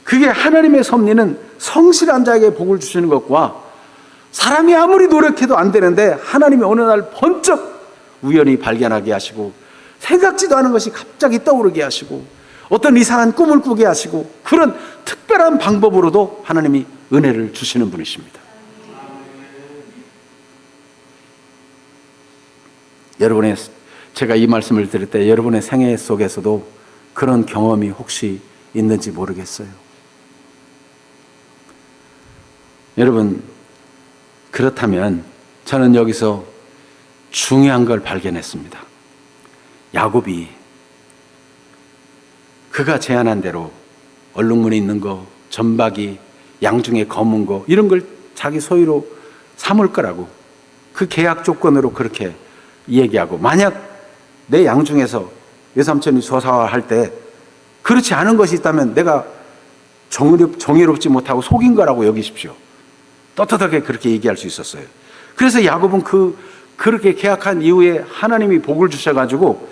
그게 하나님의 섭리는 성실한 자에게 복을 주시는 것과 사람이 아무리 노력해도 안 되는데 하나님이 어느 날 번쩍 우연히 발견하게 하시고 생각지도 않은 것이 갑자기 떠오르게 하시고 어떤 이상한 꿈을 꾸게 하시고 그런 특별한 방법으로도 하나님이 은혜를 주시는 분이십니다. 제가 이 말씀을 드릴 때 여러분의 생애 속에서도 그런 경험이 혹시 있는지 모르겠어요. 여러분, 그렇다면 저는 여기서 중요한 걸 발견했습니다. 야곱이 그가 제안한 대로 얼룩무늬 있는 거, 점박이, 양 중에 검은 거 이런 걸 자기 소유로 삼을 거라고 그 계약 조건으로 그렇게 얘기하고, 만약 내 양 중에서 외삼촌이 조사할 때 그렇지 않은 것이 있다면 내가 정의롭지 못하고 속인 거라고 여기십시오. 떳떳하게 그렇게 얘기할 수 있었어요. 그래서 야곱은 그렇게 계약한 이후에 하나님이 복을 주셔가지고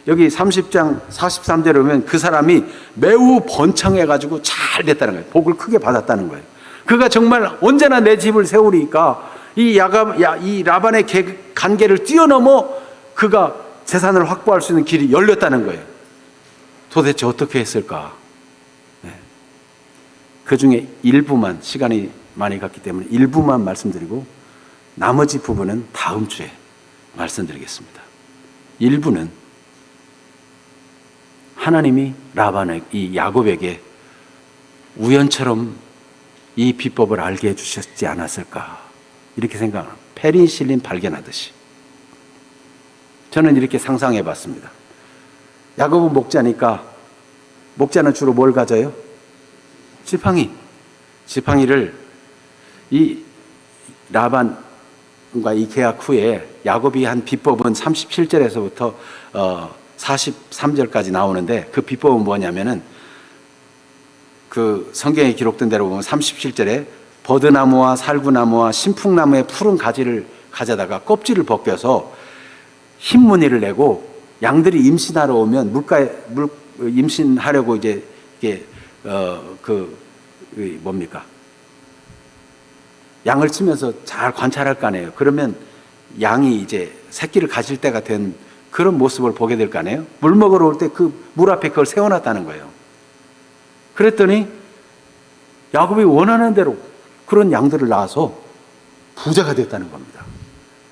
여기 30장 43절에 보면 그 사람이 매우 번창해가지고 잘 됐다는 거예요. 복을 크게 받았다는 거예요. 그가 정말 언제나 내 집을 세우리니까 이 라반의 간계를 뛰어넘어 그가 재산을 확보할 수 있는 길이 열렸다는 거예요. 도대체 어떻게 했을까? 네. 그 중에 일부만, 시간이 많이 갔기 때문에 일부만 말씀드리고 나머지 부분은 다음 주에 말씀드리겠습니다. 일부는 하나님이 이 야곱에게 우연처럼 이 비법을 알게 해주셨지 않았을까 이렇게 생각합니다. 페니실린 발견하듯이 저는 이렇게 상상해 봤습니다. 야곱은 목자니까 목자는 주로 뭘 가져요? 지팡이를 이 라반과 이 계약 후에 야곱이 한 비법은 37절에서부터 43절까지 나오는데 그 비법은 뭐냐면은 그 성경에 기록된 대로 보면 37절에 버드나무와 살구나무와 신풍나무의 푸른 가지를 가져다가 껍질을 벗겨서 흰 무늬를 내고 양들이 임신하러 오면 임신하려고 이제 이게 뭡니까? 양을 치면서 잘 관찰할 거 아니에요. 그러면 양이 이제 새끼를 가질 때가 된 그런 모습을 보게 될 거 아니에요. 물 먹으러 올 때 그 물 앞에 그걸 세워놨다는 거예요. 그랬더니 야곱이 원하는 대로 그런 양들을 낳아서 부자가 됐다는 겁니다.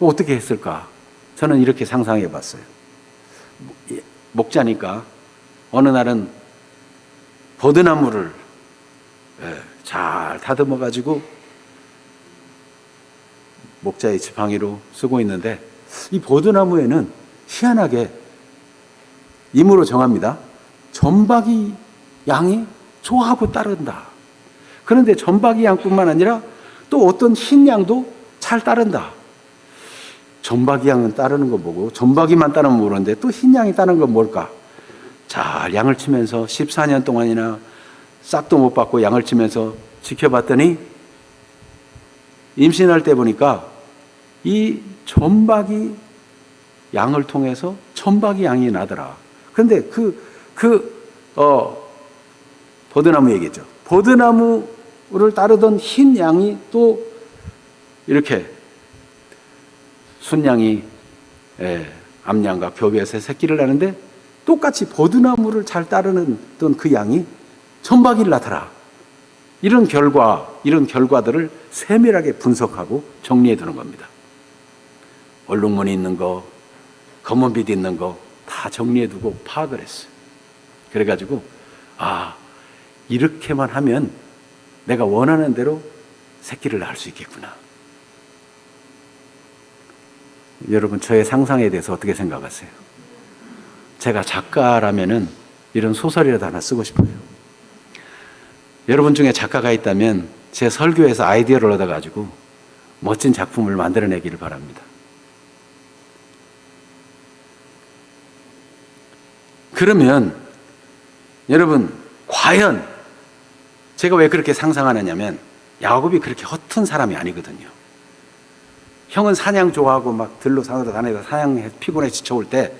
어떻게 했을까? 저는 이렇게 상상해 봤어요. 목자니까 어느 날은 버드나무를 잘 다듬어 가지고 목자의 지팡이로 쓰고 있는데 이 버드나무에는 희한하게 임으로 정합니다. 점박이 양이 좋아하고 따른다. 그런데 점박이 양뿐만 아니라 또 어떤 흰 양도 잘 따른다. 점박이 양은 따르는 거 보고 점박이만 따르면 모르는데 또 흰 양이 따르는 건 뭘까? 잘 양을 치면서 14년 동안이나 싹도 못 받고 양을 치면서 지켜봤더니 임신할 때 보니까 이 점박이 양을 통해서 점박이 양이 나더라. 그런데 버드나무 얘기죠. 버드나무를 따르던 흰 양이 또 이렇게 순양이 암양과 교배에서 새끼를 낳는데 똑같이 버드나무를 잘 따르는 그 양이 점박이를 낳더라. 이런 결과들을 세밀하게 분석하고 정리해 두는 겁니다. 얼룩무늬 있는 거, 검은빛 있는 거 다 정리해 두고 파악을 했어요. 그래가지고 이렇게만 하면 내가 원하는 대로 새끼를 낳을 수 있겠구나. 여러분, 저의 상상에 대해서 어떻게 생각하세요? 제가 작가라면은 이런 소설이라도 하나 쓰고 싶어요. 여러분 중에 작가가 있다면 제 설교에서 아이디어를 얻어가지고 멋진 작품을 만들어내기를 바랍니다. 그러면 여러분, 과연 제가 왜 그렇게 상상하느냐면 야곱이 그렇게 허튼 사람이 아니거든요. 형은 사냥 좋아하고 막 들로 산으로 다니다가 사냥해 피곤해 지쳐올 때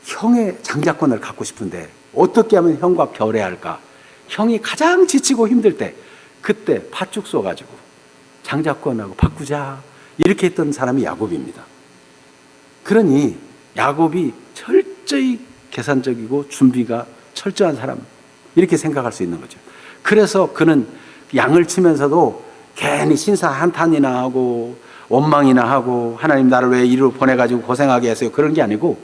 형의 장자권을 갖고 싶은데 어떻게 하면 형과 결애할까? 형이 가장 지치고 힘들 때 그때 팥죽 쏘가지고 장자권하고 바꾸자 이렇게 했던 사람이 야곱입니다. 그러니 야곱이 철저히 계산적이고 준비가 철저한 사람 이렇게 생각할 수 있는 거죠. 그래서 그는 양을 치면서도 괜히 신사 한탄이나 하고 원망이나 하고 하나님 나를 왜 이리로 보내가지고 고생하게 했어요 그런 게 아니고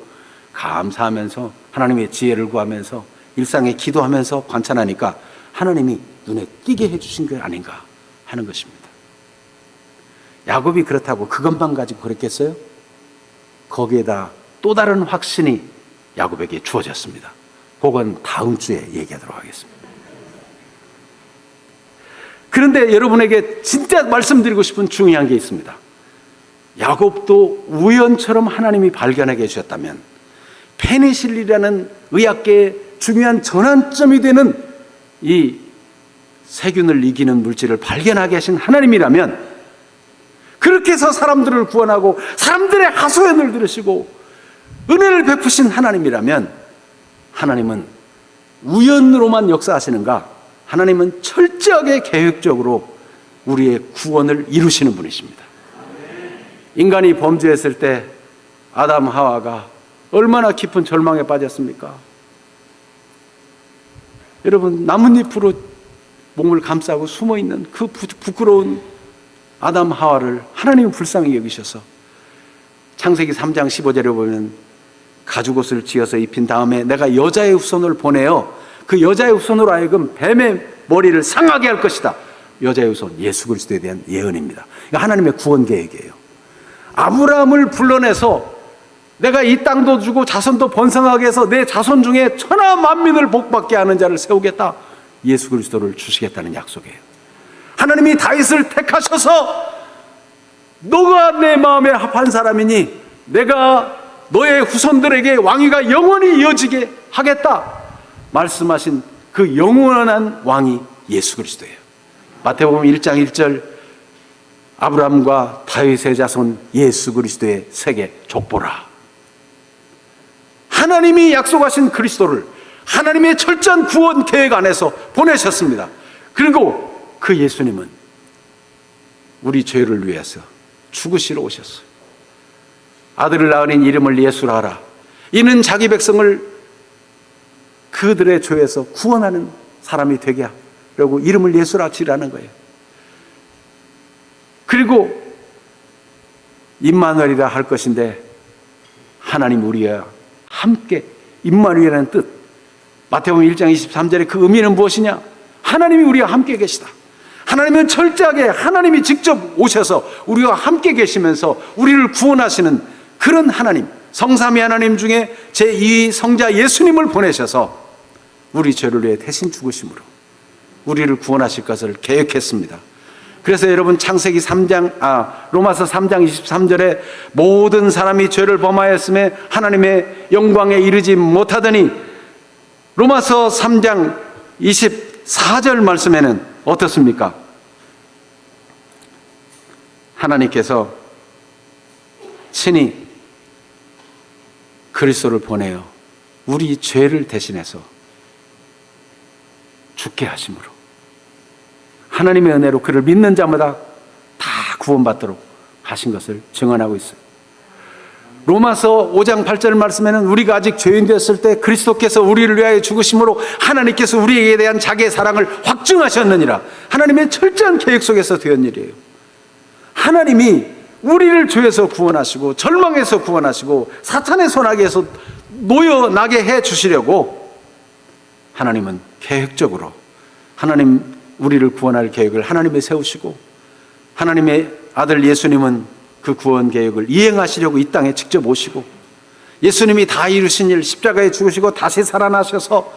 감사하면서 하나님의 지혜를 구하면서 일상에 기도하면서 관찰하니까 하나님이 눈에 띄게 해주신 게 아닌가 하는 것입니다. 야곱이 그렇다고 그것만 가지고 그랬겠어요? 거기에다 또 다른 확신이 야곱에게 주어졌습니다. 그건 다음 주에 얘기하도록 하겠습니다. 그런데 여러분에게 진짜 말씀드리고 싶은 중요한 게 있습니다. 야곱도 우연처럼 하나님이 발견하게 해주셨다면 페니실린이라는 의학계의 중요한 전환점이 되는 이 세균을 이기는 물질을 발견하게 하신 하나님이라면, 그렇게 해서 사람들을 구원하고 사람들의 하소연을 들으시고 은혜를 베푸신 하나님이라면, 하나님은 우연으로만 역사하시는가? 하나님은 철저하게 계획적으로 우리의 구원을 이루시는 분이십니다. 인간이 범죄했을 때 아담 하와가 얼마나 깊은 절망에 빠졌습니까? 여러분, 나뭇잎으로 몸을 감싸고 숨어있는 그 부끄러운 아담 하와를 하나님은 불쌍히 여기셔서 창세기 3장 15절에 보면 가죽옷을 지어서 입힌 다음에 내가 여자의 후손을 보내어 그 여자의 후손으로 하여금 뱀의 머리를 상하게 할 것이다. 여자의 후손, 예수 그리스도에 대한 예언입니다. 그러니까 하나님의 구원 계획이에요. 아브라함을 불러내서 내가 이 땅도 주고 자손도 번성하게 해서 내 자손 중에 천하 만민을 복받게 하는 자를 세우겠다. 예수 그리스도를 주시겠다는 약속이에요. 하나님이 다윗을 택하셔서 너가 내 마음에 합한 사람이니 내가 너의 후손들에게 왕위가 영원히 이어지게 하겠다 말씀하신 그 영원한 왕이 예수 그리스도예요. 마태복음 1장 1절 아브라함과 다윗의 자손 예수 그리스도의 세계 족보라. 하나님이 약속하신 그리스도를 하나님의 철저한 구원 계획 안에서 보내셨습니다. 그리고 그 예수님은 우리 죄를 위해서 죽으시러 오셨어요. 아들을 낳으니 이름을 예수라 하라. 이는 자기 백성을 그들의 죄에서 구원하는 사람이 되게 하려고 이름을 예수라 지라는 거예요. 그리고 임마누엘이라 할 것인데 하나님 우리와 함께, 임마누엘이라는 뜻, 마태복음 1장 23절에 그 의미는 무엇이냐? 하나님이 우리와 함께 계시다. 하나님은 철저하게 하나님이 직접 오셔서 우리와 함께 계시면서 우리를 구원하시는 그런 하나님, 성삼위 하나님 중에 제2위 성자 예수님을 보내셔서 우리 죄를 위해 대신 죽으심으로 우리를 구원하실 것을 계획했습니다. 그래서 여러분 창세기 3장, 로마서 3장 23절에 모든 사람이 죄를 범하였음에 하나님의 영광에 이르지 못하더니, 로마서 3장 24절 말씀에는 어떻습니까? 하나님께서 친히 그리스도를 보내어 우리 죄를 대신해서 죽게 하심으로 하나님의 은혜로 그를 믿는 자마다 다 구원받도록 하신 것을 증언하고 있어요. 로마서 5장 8절 말씀에는 우리가 아직 죄인 되었을 때 그리스도께서 우리를 위하여 죽으심으로 하나님께서 우리에게 대한 자기의 사랑을 확증하셨느니라. 하나님의 철저한 계획 속에서 되었는 일이에요. 하나님이 우리를 죄에서 구원하시고 절망에서 구원하시고 사탄의 손아귀에서 놓여나게 해 주시려고 하나님은 계획적으로 하나님 우리를 구원할 계획을 하나님이 세우시고, 하나님의 아들 예수님은 그 구원 계획을 이행하시려고 이 땅에 직접 오시고, 예수님이 다 이루신 일, 십자가에 죽으시고 다시 살아나셔서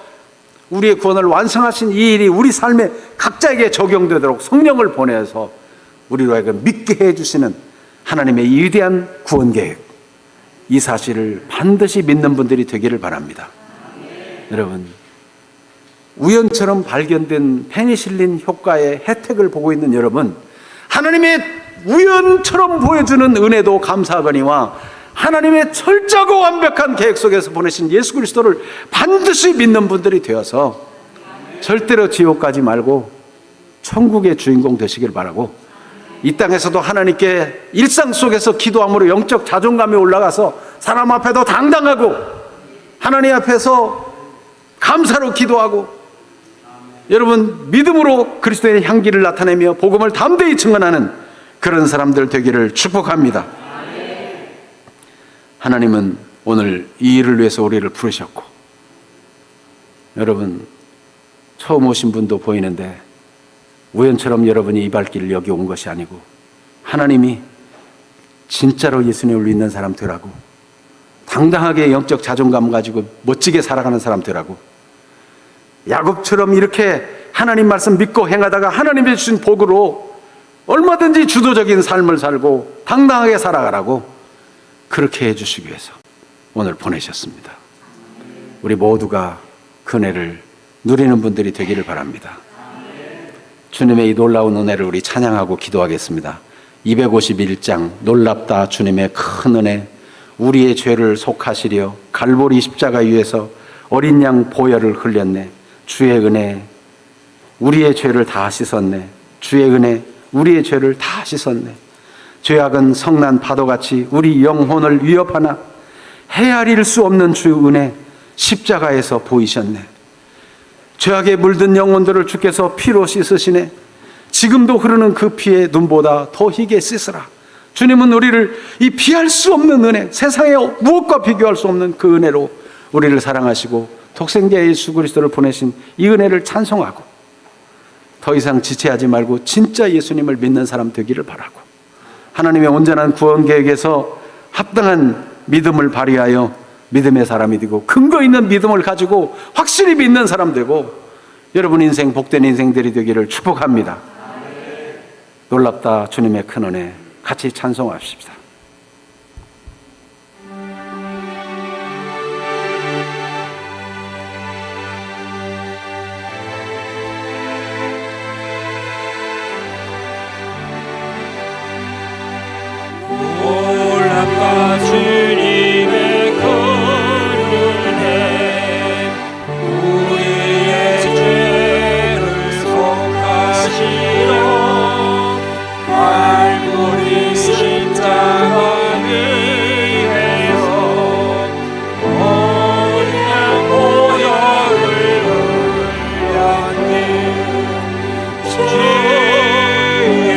우리의 구원을 완성하신 이 일이 우리 삶에 각자에게 적용되도록 성령을 보내서 우리로 하여금 믿게 해주시는 하나님의 위대한 구원 계획, 이 사실을 반드시 믿는 분들이 되기를 바랍니다. 여러분, 우연처럼 발견된 페니실린 효과의 혜택을 보고 있는 여러분, 하나님의 우연처럼 보여주는 은혜도 감사하거니와 하나님의 철저하고 완벽한 계획 속에서 보내신 예수 그리스도를 반드시 믿는 분들이 되어서 절대로 지옥 가지 말고 천국의 주인공 되시길 바라고, 이 땅에서도 하나님께 일상 속에서 기도함으로 영적 자존감이 올라가서 사람 앞에도 당당하고 하나님 앞에서 감사로 기도하고, 여러분 믿음으로 그리스도의 향기를 나타내며 복음을 담대히 증언하는 그런 사람들 되기를 축복합니다. 하나님은 오늘 이 일을 위해서 우리를 부르셨고, 여러분 처음 오신 분도 보이는데 우연처럼 여러분이 이 발길을 여기 온 것이 아니고 하나님이 진짜로 예수님을 믿는 사람 되라고, 당당하게 영적 자존감 가지고 멋지게 살아가는 사람 되라고, 야곱처럼 이렇게 하나님 말씀 믿고 행하다가 하나님이 주신 복으로 얼마든지 주도적인 삶을 살고 당당하게 살아가라고, 그렇게 해주시기 위해서 오늘 보내셨습니다. 우리 모두가 그 은혜를 누리는 분들이 되기를 바랍니다. 주님의 이 놀라운 은혜를 우리 찬양하고 기도하겠습니다. 251장 놀랍다 주님의 큰 은혜, 우리의 죄를 속하시려 갈보리 십자가 위에서 어린 양 보혈을 흘렸네. 주의 은혜 우리의 죄를 다 씻었네. 주의 은혜 우리의 죄를 다 씻었네. 죄악은 성난 파도같이 우리 영혼을 위협하나 헤아릴 수 없는 주의 은혜 십자가에서 보이셨네. 죄악에 물든 영혼들을 주께서 피로 씻으시네. 지금도 흐르는 그 피의 눈보다 더 희게 씻으라. 주님은 우리를 이 비할 수 없는 은혜, 세상에 무엇과 비교할 수 없는 그 은혜로 우리를 사랑하시고 독생자 예수 그리스도를 보내신 이 은혜를 찬송하고 더 이상 지체하지 말고 진짜 예수님을 믿는 사람 되기를 바라고, 하나님의 온전한 구원 계획에서 합당한 믿음을 발휘하여 믿음의 사람이 되고 근거 있는 믿음을 가지고 확실히 믿는 사람 되고 여러분 인생 복된 인생들이 되기를 축복합니다. 놀랍다 주님의 큰 은혜, 같이 찬송합시다. 놀랍다 주님의 큰 은혜, 우리의 죄를 속하시려 갈보리 십자가 위에서 어린 양 보혈을 흘렸네. 주의 은혜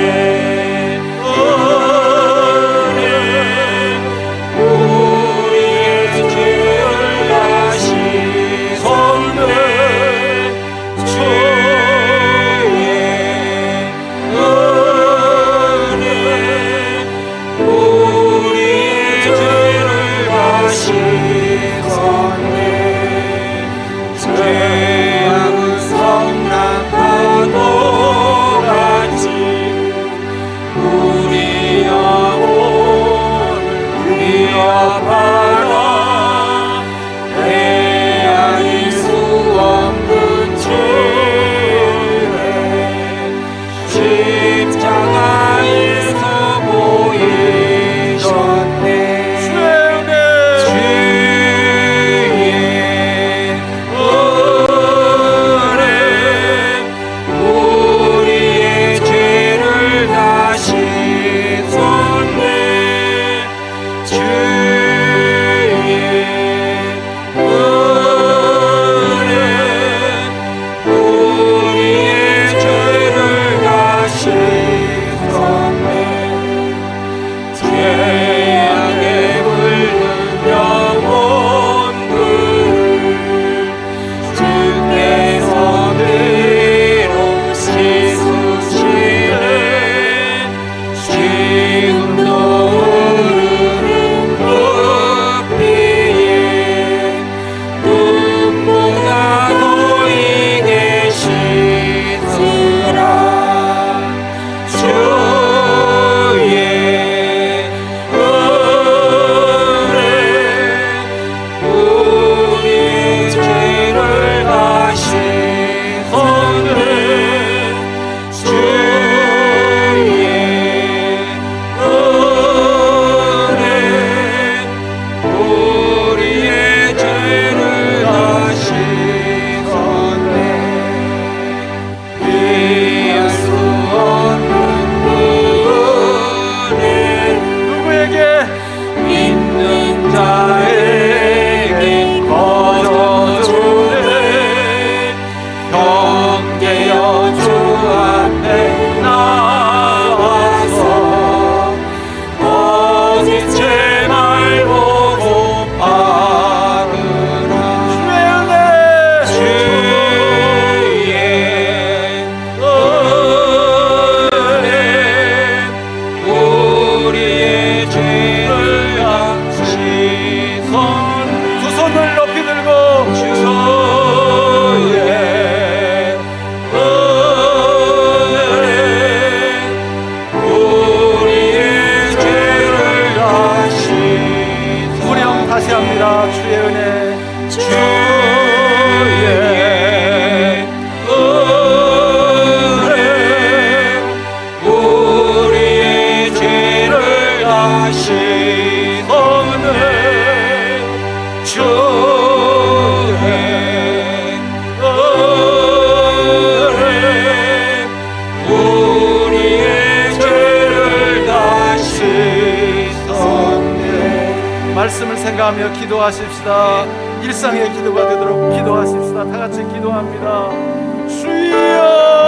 말씀을 생각하며 기도하십시다. 일상의 기도가 되도록 기도하십시다. 다 같이 기도합니다. 주여.